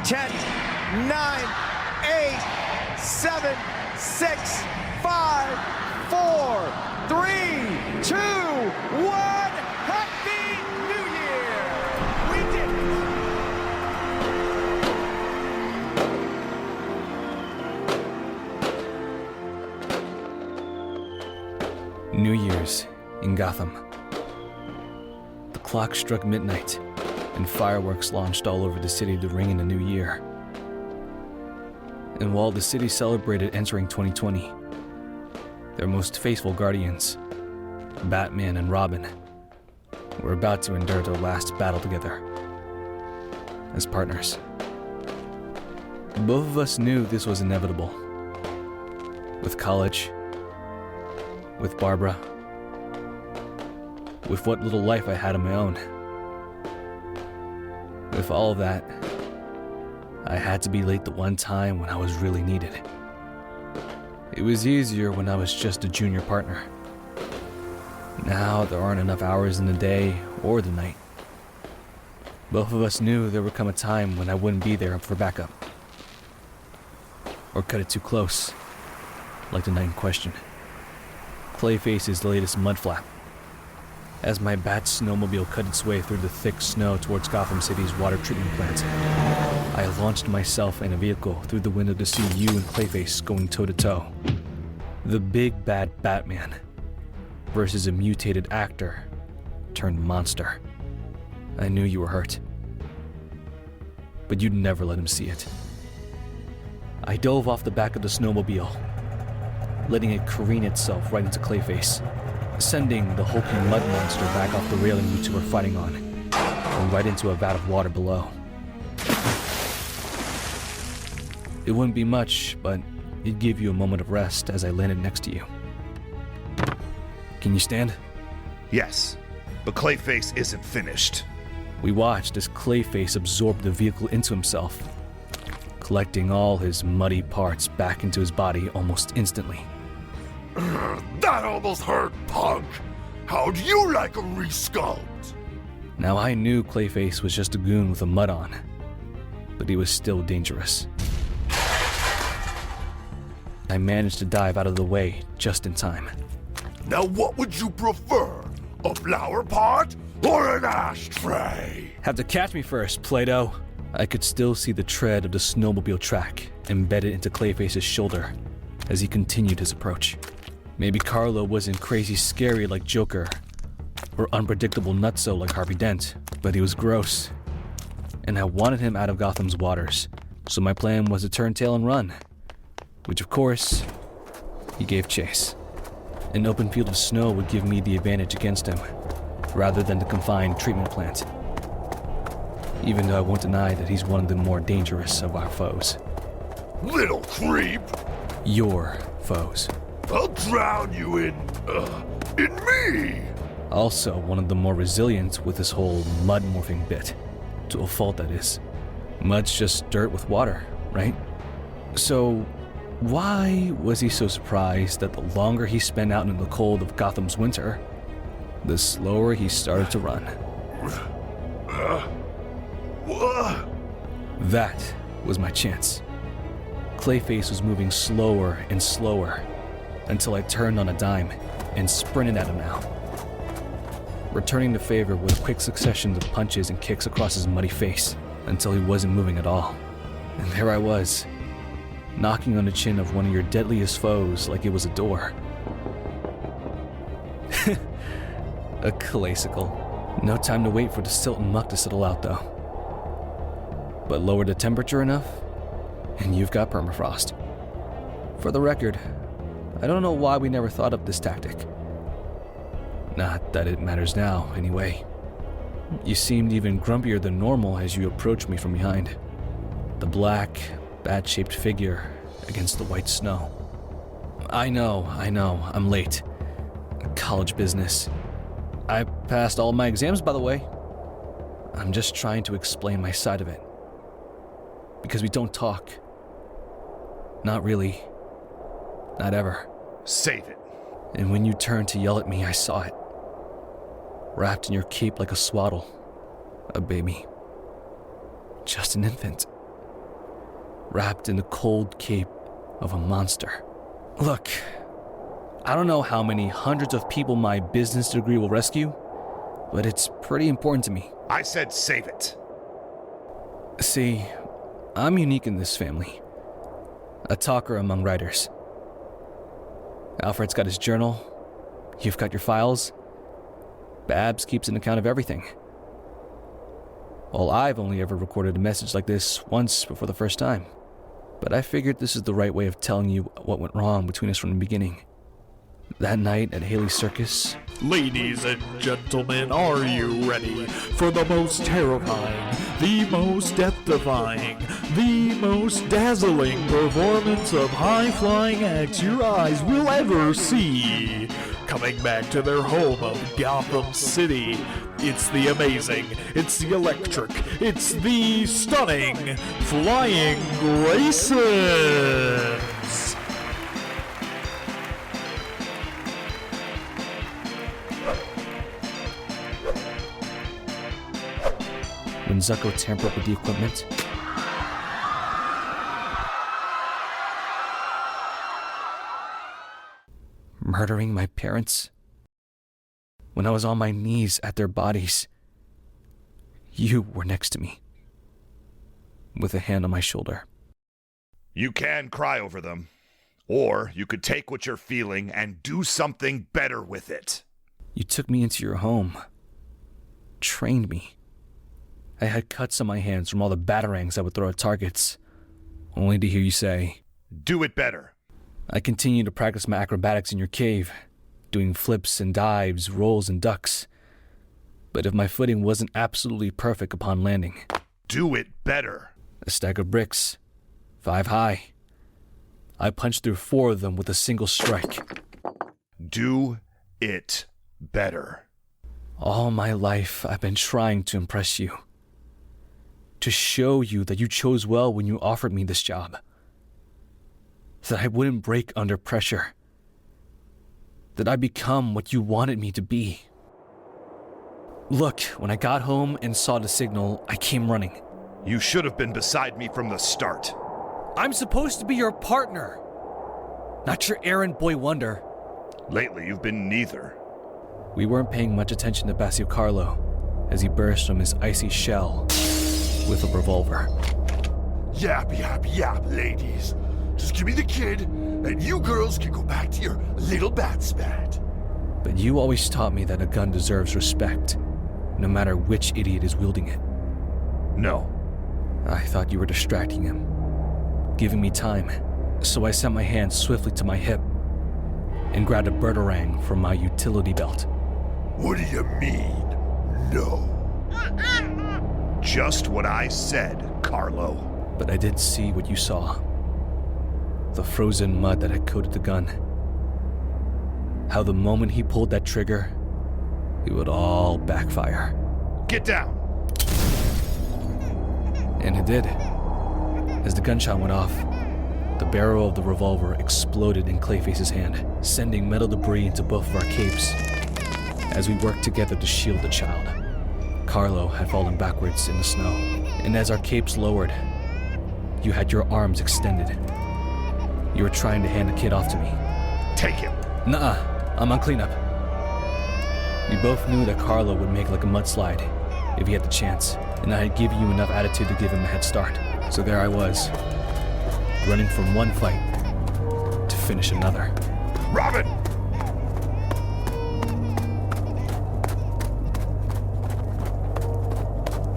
10, 9, 8, 7, 6, 5, 4, 3, 2, 1. Happy New Year! We did it! New Year's in Gotham. The clock struck midnight, and fireworks launched all over the city to ring in the new year. And while the city celebrated entering 2020, their most faithful guardians, Batman and Robin, were about to endure their last battle together as partners. Both of us knew this was inevitable. With college, with Barbara, with what little life I had of my own. With all of that, I had to be late the one time when I was really needed. It was easier when I was just a junior partner. Now there aren't enough hours in the day or the night. Both of us knew there would come a time when I wouldn't be there for backup. Or cut it too close, like the night in question. Clayface's latest mudflap. As my bat snowmobile cut its way through the thick snow towards Gotham City's water treatment plant, I launched myself in a vehicle through the window to see you and Clayface going toe-to-toe. The big bad Batman versus a mutated actor turned monster. I knew you were hurt, but you'd never let him see it. I dove off the back of the snowmobile, letting it careen itself right into Clayface, sending the hulking mud monster back off the railing you two were fighting on, and right into a vat of water below. It wouldn't be much, but it'd give you a moment of rest as I landed next to you. Can you stand? Yes, but Clayface isn't finished. We watched as Clayface absorbed the vehicle into himself, collecting all his muddy parts back into his body almost instantly. That almost hurt, punk! How'd you like a resculpt? Now I knew Clayface was just a goon with a mud on, but he was still dangerous. I managed to dive out of the way just in time. Now what would you prefer? A flower pot or an ashtray? Have to catch me first, Plato. I could still see the tread of the snowmobile track embedded into Clayface's shoulder as he continued his approach. Maybe Carlo wasn't crazy scary like Joker, or unpredictable nutso like Harvey Dent, but he was gross. And I wanted him out of Gotham's waters, so my plan was to turn tail and run. Which of course, he gave chase. An open field of snow would give me the advantage against him, rather than the confined treatment plant. Even though I won't deny that he's one of the more dangerous of our foes. Little creep! Your foes. I'll drown you in me! Also one of the more resilient with this whole mud morphing bit. To a fault, that is. Mud's just dirt with water, right? So, why was he so surprised that the longer he spent out in the cold of Gotham's winter, the slower he started to run? That was my chance. Clayface was moving slower and slower until I turned on a dime and sprinted at him now, returning the favor with quick successions of punches and kicks across his muddy face until he wasn't moving at all. And there I was, knocking on the chin of one of your deadliest foes like it was a door. A classical. No time to wait for the silt and muck to settle out though. But lower the temperature enough, and you've got permafrost. For the record, I don't know why we never thought of this tactic. Not that it matters now, anyway. You seemed even grumpier than normal as you approached me from behind. The black, bat-shaped figure against the white snow. I know, I'm late. College business. I passed all my exams, by the way. I'm just trying to explain my side of it. Because we don't talk. Not really. Not ever. Save it. And when you turned to yell at me, I saw it. Wrapped in your cape like a swaddle. A baby. Just an infant. wrapped in the cold cape of a monster. Look, I don't know how many hundreds of people my business degree will rescue, but it's pretty important to me. I said save it. See, I'm unique in this family. A talker among writers. Alfred's got his journal. You've got your files. Babs keeps an account of everything. Well, I've only ever recorded a message like this once before the first time. But I figured this is the right way of telling you what went wrong between us from the beginning. That night at Haley's Circus. Ladies and gentlemen, are you ready for the most terrifying, the most death-defying, the most dazzling performance of high-flying acts your eyes will ever see? Coming back to their home of Gotham City, it's the amazing, it's the electric, it's the stunning Flying Graysons! When Zucko tampered with the equipment, murdering my parents. When I was on my knees at their bodies, you were next to me, with a hand on my shoulder. You can cry over them, or you could take what you're feeling and do something better with it. You took me into your home, trained me. I had cuts on my hands from all the batarangs I would throw at targets, only to hear you say, Do it better. I continued to practice my acrobatics in your cave, doing flips and dives, rolls and ducks. But if my footing wasn't absolutely perfect upon landing, Do it better. a stack of bricks, 5 high. I punched through 4 of them with a single strike. Do it better. All my life, I've been trying to impress you. To show you that you chose well when you offered me this job. That I wouldn't break under pressure. That I'd become what you wanted me to be. Look, when I got home and saw the signal, I came running. You should have been beside me from the start. I'm supposed to be your partner, not your errand boy wonder. Lately, you've been neither. We weren't paying much attention to Bassio Carlo as he burst from his icy shell with a revolver. Yap, yap, yap, ladies. Just give me the kid, and you girls can go back to your little bat spat. But you always taught me that a gun deserves respect, no matter which idiot is wielding it. No. I thought you were distracting him, giving me time, so I sent my hand swiftly to my hip and grabbed a birdarang from my utility belt. What do you mean, no? Just what I said, Carlo. But I did see what you saw. The frozen mud that had coated the gun. How the moment he pulled that trigger, it would all backfire. Get down. And it did. As the gunshot went off, the barrel of the revolver exploded in Clayface's hand, sending metal debris into both of our capes as we worked together to shield the child. Carlo had fallen backwards in the snow, and as our capes lowered, you had your arms extended. You were trying to hand the kid off to me. Take him. Nuh-uh, I'm on cleanup. We both knew that Carlo would make like a mudslide if he had the chance, and I had given you enough attitude to give him a head start. So there I was, running from one fight to finish another. Robin!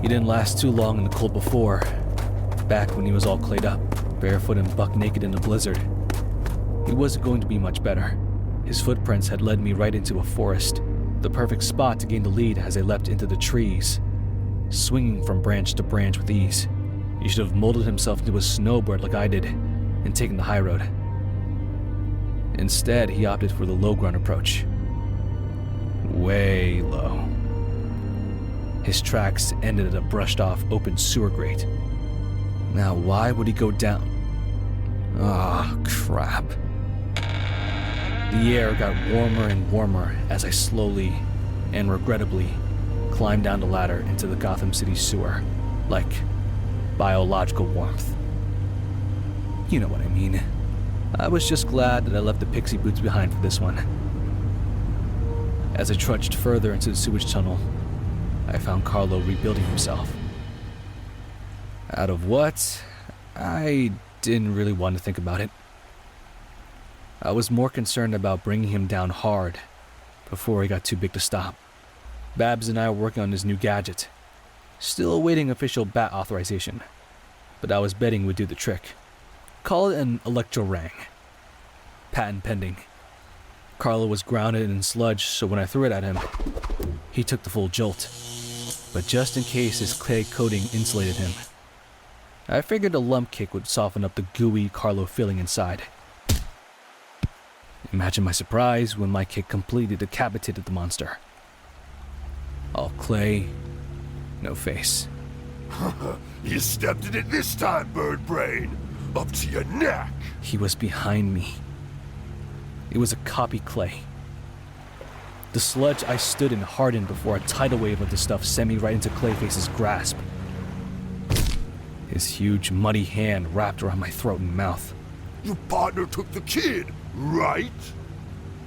He didn't last too long in the cold before, back when he was all clayed up, barefoot and buck naked in a blizzard. He wasn't going to be much better. His footprints had led me right into a forest, the perfect spot to gain the lead as I leapt into the trees, swinging from branch to branch with ease. He should have molded himself into a snowbird like I did, and taken the high road. Instead, he opted for the low ground approach. Way low. His tracks ended at a brushed-off open sewer grate. Now, why would he go down? Ah, crap. The air got warmer and warmer as I slowly and regrettably climbed down the ladder into the Gotham City sewer, like biological warmth. You know what I mean. I was just glad that I left the pixie boots behind for this one. As I trudged further into the sewage tunnel, I found Carlo rebuilding himself. Out of what? I didn't really want to think about it. I was more concerned about bringing him down hard before he got too big to stop. Babs and I were working on his new gadget, still awaiting official bat authorization, but I was betting would do the trick. Call it an electro-rang. Patent pending. Carlo was grounded in sludge, so when I threw it at him, he took the full jolt. But just in case his clay coating insulated him, I figured a lump kick would soften up the gooey Carlo feeling inside. Imagine my surprise when my kick completely decapitated the monster. All clay, no face. You stepped in it this time, bird brain. Up to your neck. He was behind me. It was a copy clay. The sludge I stood in hardened before a tidal wave of the stuff sent me right into Clayface's grasp. His huge, muddy hand wrapped around my throat and mouth. Your partner took the kid, right?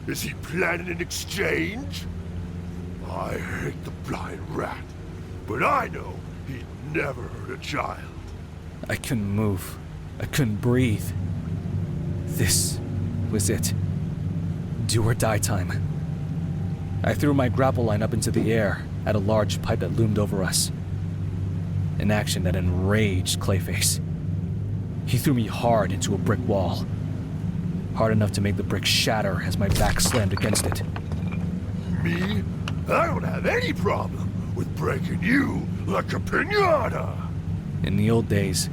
Is he planning an exchange? I hate the blind rat, but I know he'd never hurt a child. I couldn't move. I couldn't breathe. This was it. Do or die time. I threw my grapple line up into the air at a large pipe that loomed over us. An action that enraged Clayface. He threw me hard into a brick wall. Hard enough to make the brick shatter as my back slammed against it. Me? I don't have any problem with breaking you like a piñata. In the old days,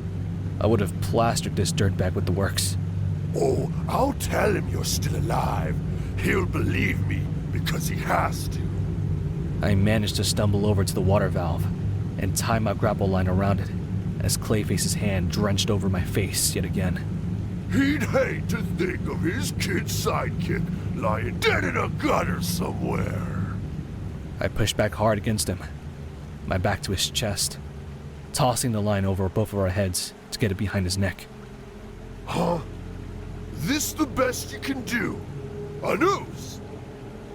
I would have plastered this dirtbag with the works. Oh, I'll tell him you're still alive. He'll believe me because he has to. I managed to stumble over to the water valve and tie my grapple line around it as Clayface's hand drenched over my face yet again. He'd hate to think of his kid's sidekick lying dead in a gutter somewhere. I pushed back hard against him, my back to his chest, tossing the line over both of our heads to get it behind his neck. Huh? This the best you can do? A noose?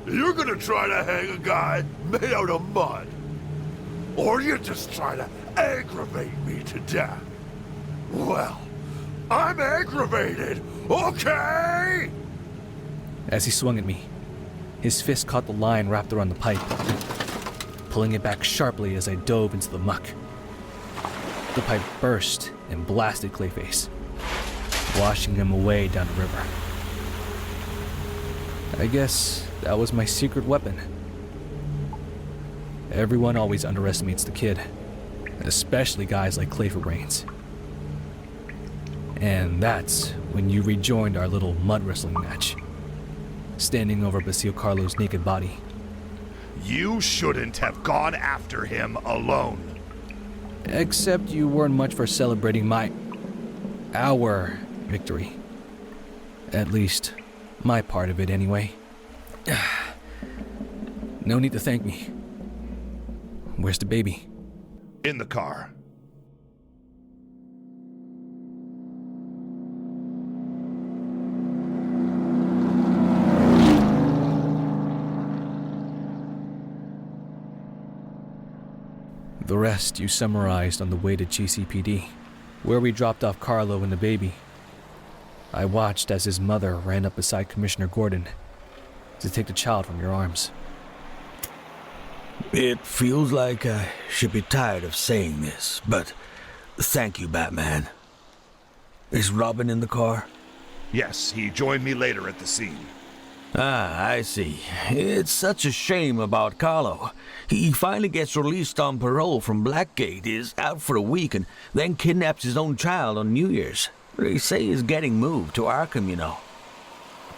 You're gonna try to hang a guy made out of mud? Or you're just trying to aggravate me to death? Well, I'm aggravated, okay? As he swung at me, his fist caught the line wrapped around the pipe, pulling it back sharply as I dove into the muck. The pipe burst and blasted Clayface, washing him away down the river. I guess that was my secret weapon. Everyone always underestimates the kid, especially guys like Clayface Brains. And that's when you rejoined our little mud wrestling match, standing over Basile Carlo's naked body. You shouldn't have gone after him alone. Except you weren't much for celebrating our victory. At least, my part of it anyway. No need to thank me. Where's the baby? In the car. The rest you summarized on the way to GCPD, where we dropped off Carlo and the baby. I watched as his mother ran up beside Commissioner Gordon to take the child from your arms. It feels like I should be tired of saying this, but thank you, Batman. Is Robin in the car? Yes, he joined me later at the scene. Ah, I see. It's such a shame about Carlo. He finally gets released on parole from Blackgate, is out for a week, and then kidnaps his own child on New Year's. They say he's getting moved to Arkham, you know.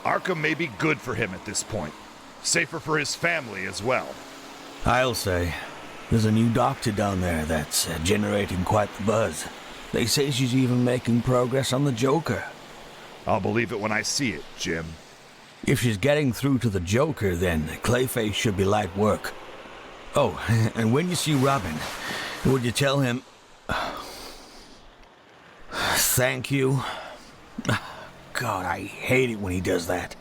Arkham may be good for him at this point. Safer for his family as well. I'll say. There's a new doctor down there that's generating quite the buzz. They say she's even making progress on the Joker. I'll believe it when I see it, Jim. If she's getting through to the Joker, then Clayface should be light work. Oh, and when you see Robin, would you tell him... Thank you God, I hate it when he does that.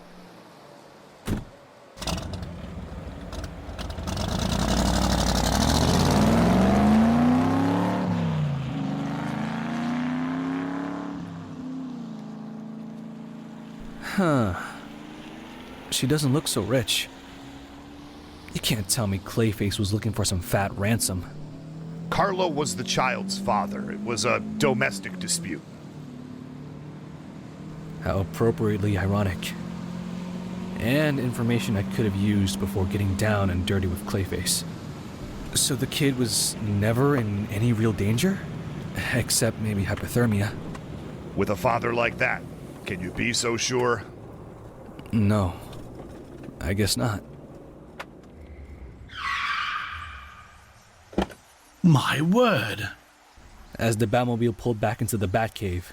She doesn't look so rich. You can't tell me Clayface was looking for some fat ransom. Carlo was the child's father. It was a domestic dispute. How appropriately ironic. And information I could have used before getting down and dirty with Clayface. So the kid was never in any real danger? Except maybe hypothermia. With a father like that, can you be so sure? No. I guess not. My word. As the Batmobile pulled back into the Batcave,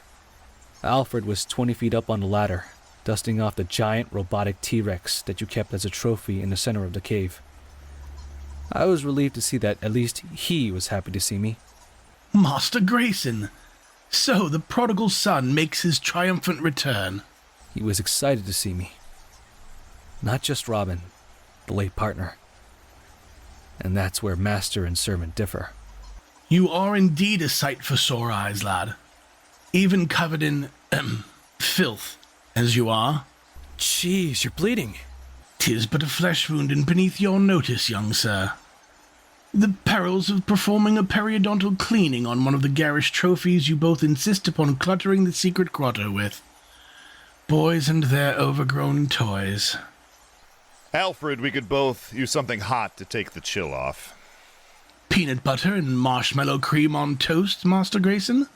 Alfred was 20 feet up on the ladder, dusting off the giant robotic T-Rex that you kept as a trophy in the center of the cave. I was relieved to see that at least he was happy to see me. Master Grayson. So the prodigal son makes his triumphant return. He was excited to see me. Not just Robin, the late partner. And that's where master and servant differ. You are indeed a sight for sore eyes, lad. Even covered in, filth, as you are. Jeez, you're bleeding. 'Tis but a flesh wound and beneath your notice, young sir. The perils of performing a periodontal cleaning on one of the garish trophies you both insist upon cluttering the secret grotto with. Boys and their overgrown toys. Alfred, we could both use something hot to take the chill off. Peanut butter and marshmallow cream on toast, Master Grayson?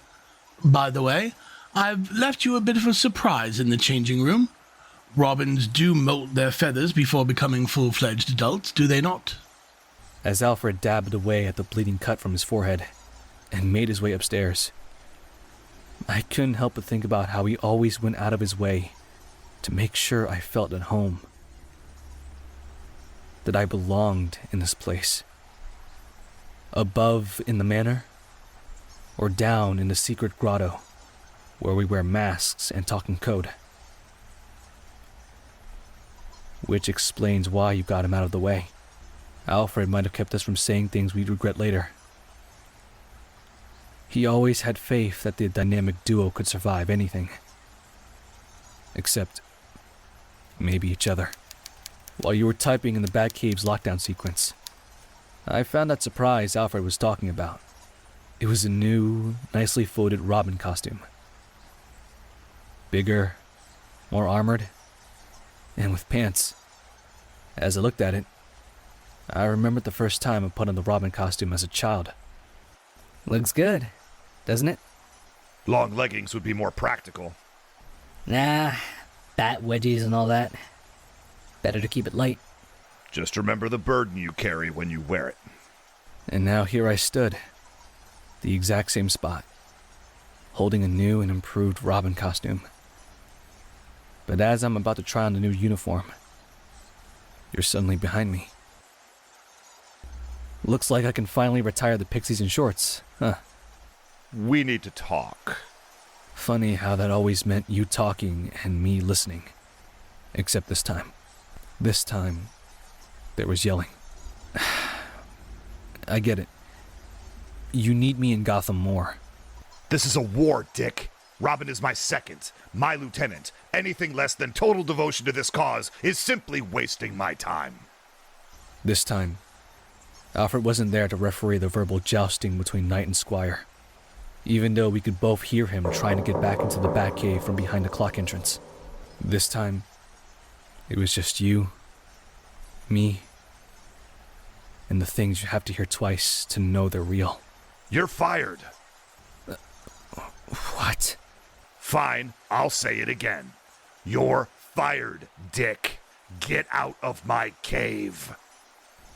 By the way, I've left you a bit of a surprise in the changing room. Robins do molt their feathers before becoming full-fledged adults, do they not? As Alfred dabbed away at the bleeding cut from his forehead and made his way upstairs, I couldn't help but think about how he always went out of his way to make sure I felt at home. That I belonged in this place. Above in the manor, or down in the secret grotto, where we wear masks and talk in code. Which explains why you got him out of the way. Alfred might have kept us from saying things we'd regret later. He always had faith that the dynamic duo could survive anything. Except maybe each other. While you were typing in the Batcave's lockdown sequence, I found that surprise Alfred was talking about. It was a new, nicely folded Robin costume. Bigger, more armored, and with pants. As I looked at it, I remembered the first time I put on the Robin costume as a child. Looks good, doesn't it? Long leggings would be more practical. Nah, bat wedgies and all that. Better to keep it light. Just remember the burden you carry when you wear it. And now here I stood, the exact same spot, holding a new and improved Robin costume. But as I'm about to try on the new uniform, you're suddenly behind me. Looks like I can finally retire the pixies and shorts, huh? We need to talk. Funny how that always meant you talking and me listening. Except this time. This time, there was yelling. I get it. You need me in Gotham more. This is a war, Dick. Robin is my second, my lieutenant. Anything less than total devotion to this cause is simply wasting my time. This time, Alfred wasn't there to referee the verbal jousting between Knight and Squire, even though we could both hear him trying to get back into the Batcave from behind the clock entrance. This time, it was just you, me, and the things you have to hear twice to know they're real. You're fired. What? Fine, I'll say it again. You're fired, Dick. Get out of my cave.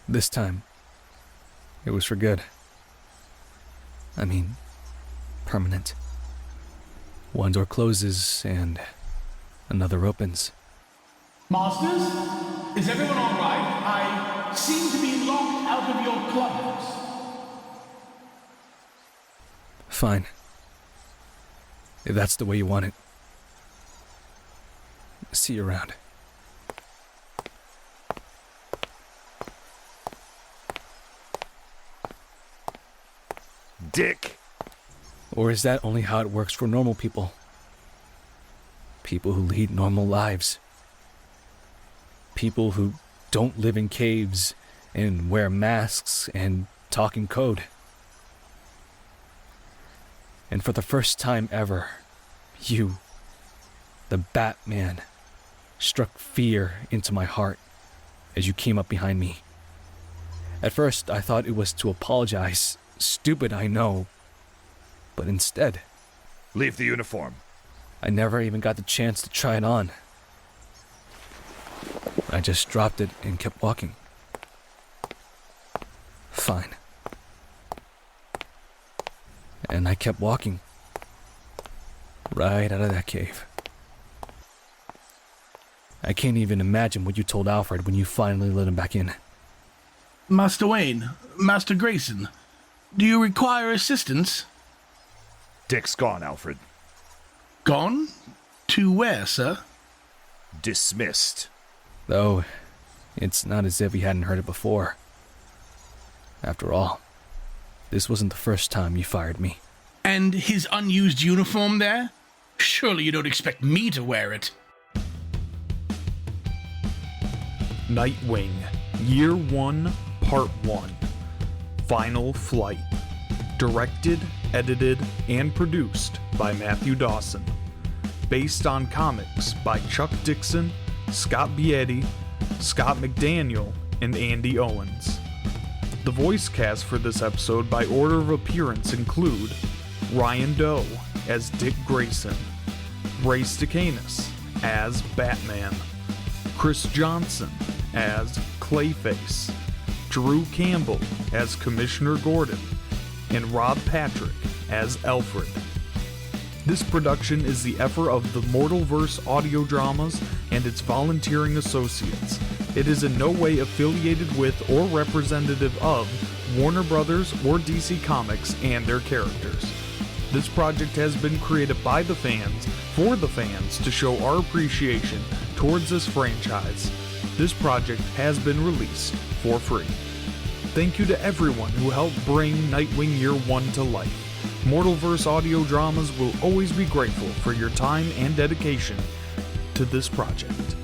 This time, it was for good. I mean, permanent. One door closes and another opens. Masters, is everyone all right? I seem to be locked out of your clubhouse. Fine. If that's the way you want it. See you around. Dick. Or is that only how it works for normal people? People who lead normal lives. People who don't live in caves and wear masks and talk in code. And for the first time ever, you, the Batman, struck fear into my heart as you came up behind me. At first, I thought it was to apologize. Stupid, I know. But instead, Leave the uniform. I never even got the chance to try it on. I just dropped it and kept walking. Fine. And I kept walking. Right out of that cave. I can't even imagine what you told Alfred when you finally let him back in. Master Wayne, Master Grayson, do you require assistance? Dick's gone, Alfred. Gone? To where, sir? Dismissed. Though, it's not as if he hadn't heard it before. After all, this wasn't the first time you fired me. And his unused uniform there? Surely you don't expect me to wear it. Nightwing, Year 1, Part 1. Final Flight. Directed, edited, and produced by Matthew Dawson. Based on comics by Chuck Dixon, Scott Bietti, Scott McDaniel, and Andy Owens. The voice cast for this episode by order of appearance include Ryan Doe as Dick Grayson, Ray Stacanis as Batman, Chris Johnson as Clayface, Drew Campbell as Commissioner Gordon, and Rob Patrick as Alfred. This production is the effort of the Mortalverse Audio Dramas and its volunteering associates. It is in no way affiliated with or representative of Warner Brothers or DC Comics and their characters. This project has been created by the fans, for the fans, to show our appreciation towards this franchise. This project has been released for free. Thank you to everyone who helped bring Nightwing Year 1 to life. Mortalverse Audio Dramas will always be grateful for your time and dedication to this project.